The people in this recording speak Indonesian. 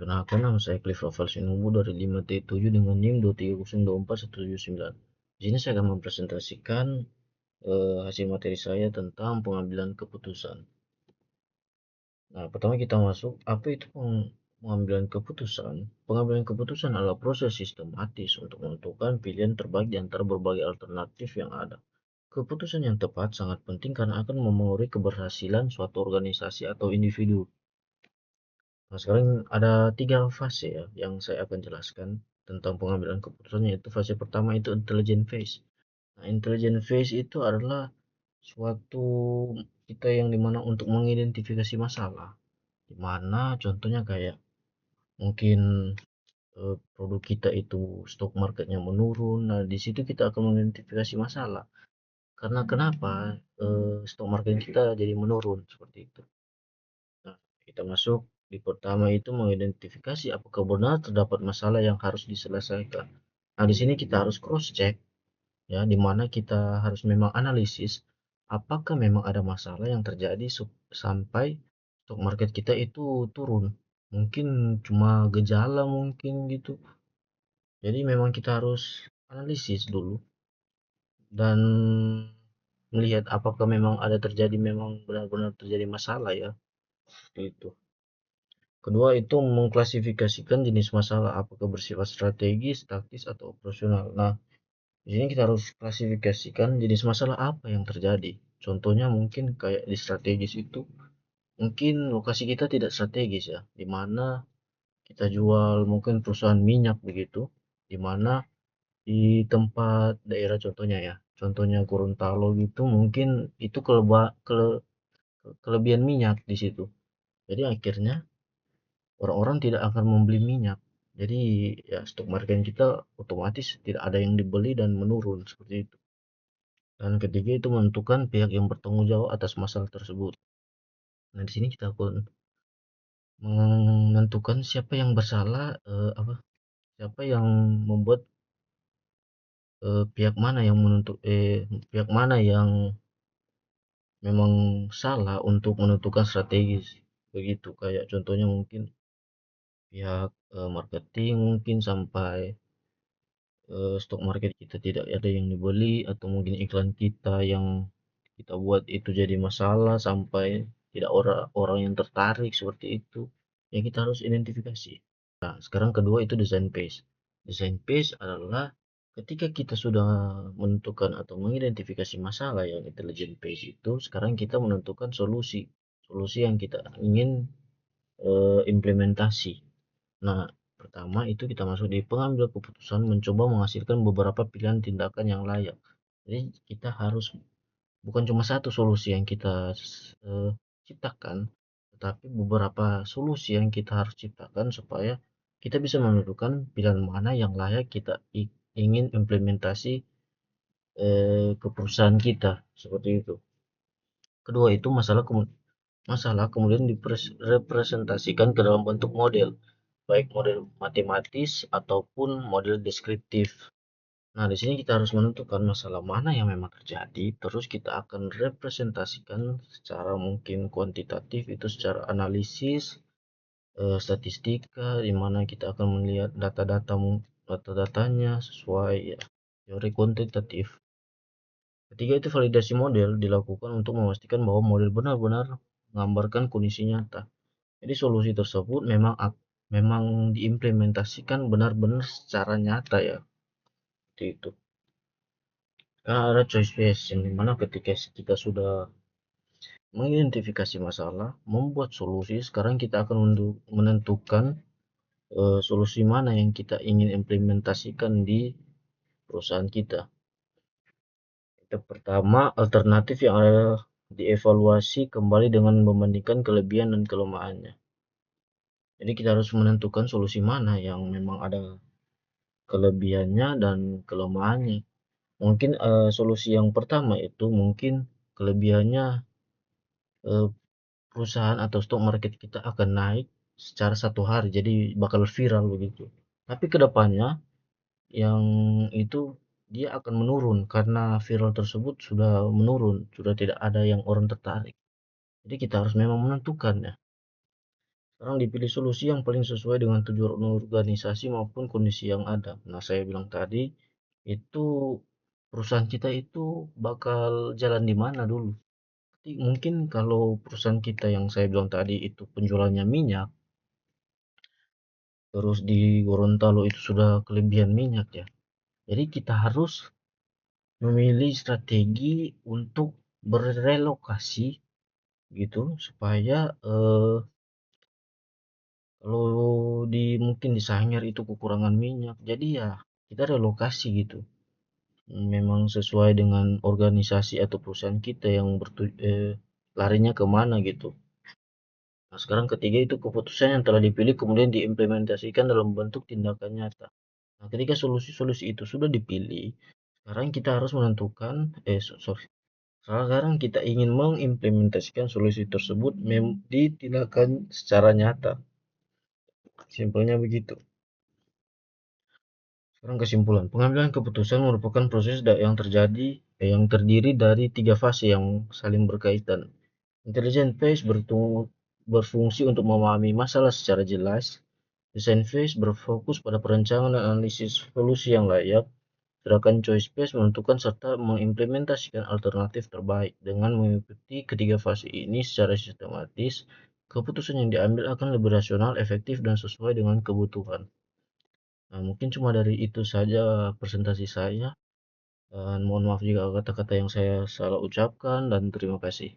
Perkenalkan, nama saya Cliff Rafael Sinubu dari 5T7 dengan NIM 2302419. Di sini saya akan mempresentasikan hasil materi saya tentang pengambilan keputusan. Nah, pertama kita masuk, apa itu pengambilan keputusan? Pengambilan keputusan adalah proses sistematis untuk menentukan pilihan terbaik di antara berbagai alternatif yang ada. Keputusan yang tepat sangat penting karena akan memengaruhi keberhasilan suatu organisasi atau individu. Nah, sekarang ada 3 fase ya yang saya akan jelaskan tentang pengambilan keputusan, yaitu fase pertama itu intelligent phase. Nah, intelligent phase itu adalah suatu kita yang dimana untuk mengidentifikasi masalah, dimana contohnya kayak mungkin produk kita itu stock marketnya menurun. Nah, di situ kita akan mengidentifikasi masalah. Karena kenapa stock market kita jadi menurun seperti itu. Nah, kita masuk di pertama itu mengidentifikasi apakah benar terdapat masalah yang harus diselesaikan. Nah, di sini kita harus cross check ya, di mana kita harus memang analisis apakah memang ada masalah yang terjadi sampai stock market kita itu turun. Mungkin cuma gejala mungkin gitu. Jadi memang kita harus analisis dulu dan melihat apakah memang ada terjadi, memang benar-benar terjadi masalah ya. Itu. Kedua itu mengklasifikasikan jenis masalah, apakah bersifat strategis, taktis, atau operasional. Nah, di sini kita harus klasifikasikan jenis masalah apa yang terjadi. Contohnya mungkin kayak di strategis itu, mungkin lokasi kita tidak strategis ya, di mana kita jual mungkin perusahaan minyak begitu, di mana di tempat daerah contohnya ya, contohnya Gorontalo gitu, mungkin itu kelebihan minyak di situ. Jadi akhirnya orang-orang tidak akan membeli minyak. Jadi ya stok market kita otomatis tidak ada yang dibeli dan menurun seperti itu. Dan ketiga itu menentukan pihak yang bertanggung jawab atas masalah tersebut. Nah, di sini kita akan menentukan siapa yang bersalah, siapa yang membuat pihak mana yang memang salah untuk menentukan strategi begitu. Kayak contohnya mungkin pihak marketing mungkin sampai stok market kita tidak ada yang dibeli, atau mungkin iklan kita yang kita buat itu jadi masalah sampai tidak orang yang tertarik seperti itu. Ya kita harus identifikasi. Nah, sekarang kedua itu design phase. Design phase adalah ketika kita sudah menentukan atau mengidentifikasi masalah yang intelligent phase itu, sekarang kita menentukan solusi. Solusi yang kita ingin implementasi. Nah, pertama itu kita masuk di pengambil keputusan, mencoba menghasilkan beberapa pilihan tindakan yang layak. Jadi kita harus bukan cuma satu solusi yang kita ciptakan, tetapi beberapa solusi yang kita harus ciptakan supaya kita bisa menentukan pilihan mana yang layak kita ingin implementasi ke perusahaan kita seperti itu. Kedua itu masalah kemudian direpresentasikan ke dalam bentuk model, baik model matematis ataupun model deskriptif. Nah, di sini kita harus menentukan masalah mana yang memang terjadi, terus kita akan representasikan secara mungkin kuantitatif, itu secara analisis, statistika, di mana kita akan melihat data-datanya sesuai ya, teori kuantitatif. Ketiga itu validasi model dilakukan untuk memastikan bahwa model benar-benar menggambarkan kondisi nyata. Jadi solusi tersebut memang diimplementasikan benar-benar secara nyata ya. Seperti itu. Karena ada choice based yang dimana ketika kita sudah mengidentifikasi masalah, membuat solusi, sekarang kita akan menentukan solusi mana yang kita ingin implementasikan di perusahaan kita. Itu pertama, alternatif yang ada dievaluasi kembali dengan membandingkan kelebihan dan kelemahannya. Jadi kita harus menentukan solusi mana yang memang ada kelebihannya dan kelemahannya. Mungkin solusi yang pertama itu mungkin kelebihannya, perusahaan atau stock market kita akan naik secara satu hari, jadi bakal viral begitu. Tapi kedepannya yang itu dia akan menurun karena viral tersebut sudah menurun, sudah tidak ada yang orang tertarik. Jadi kita harus memang menentukan ya. Sekarang dipilih solusi yang paling sesuai dengan tujuan organisasi maupun kondisi yang ada. Nah, saya bilang tadi, itu perusahaan kita itu bakal jalan di mana dulu. Mungkin kalau perusahaan kita yang saya bilang tadi itu penjualannya minyak, terus di Gorontalo itu sudah kelebihan minyak ya. Jadi kita harus memilih strategi untuk berrelokasi gitu supaya kalau mungkin di Sangir itu kekurangan minyak, jadi ya kita relokasi gitu. Memang sesuai dengan organisasi atau perusahaan kita yang larinya kemana gitu. Nah, sekarang ketiga itu keputusan yang telah dipilih kemudian diimplementasikan dalam bentuk tindakan nyata. Nah, ketika solusi-solusi itu sudah dipilih, sekarang kita harus menentukan, sorry, sekarang kita ingin mengimplementasikan solusi tersebut di tindakan secara nyata. Simpelnya begitu. Sekarang kesimpulan, pengambilan keputusan merupakan proses yang yang terdiri dari tiga fase yang saling berkaitan. Intelligent phase berfungsi untuk memahami masalah secara jelas. Design phase berfokus pada perencanaan dan analisis solusi yang layak. Sedangkan choice phase menentukan serta mengimplementasikan alternatif terbaik. Dengan mengikuti ketiga fase ini secara sistematis, keputusan yang diambil akan lebih rasional, efektif, dan sesuai dengan kebutuhan. Nah, mungkin cuma dari itu saja presentasi saya. Dan mohon maaf jika kata-kata yang saya salah ucapkan dan terima kasih.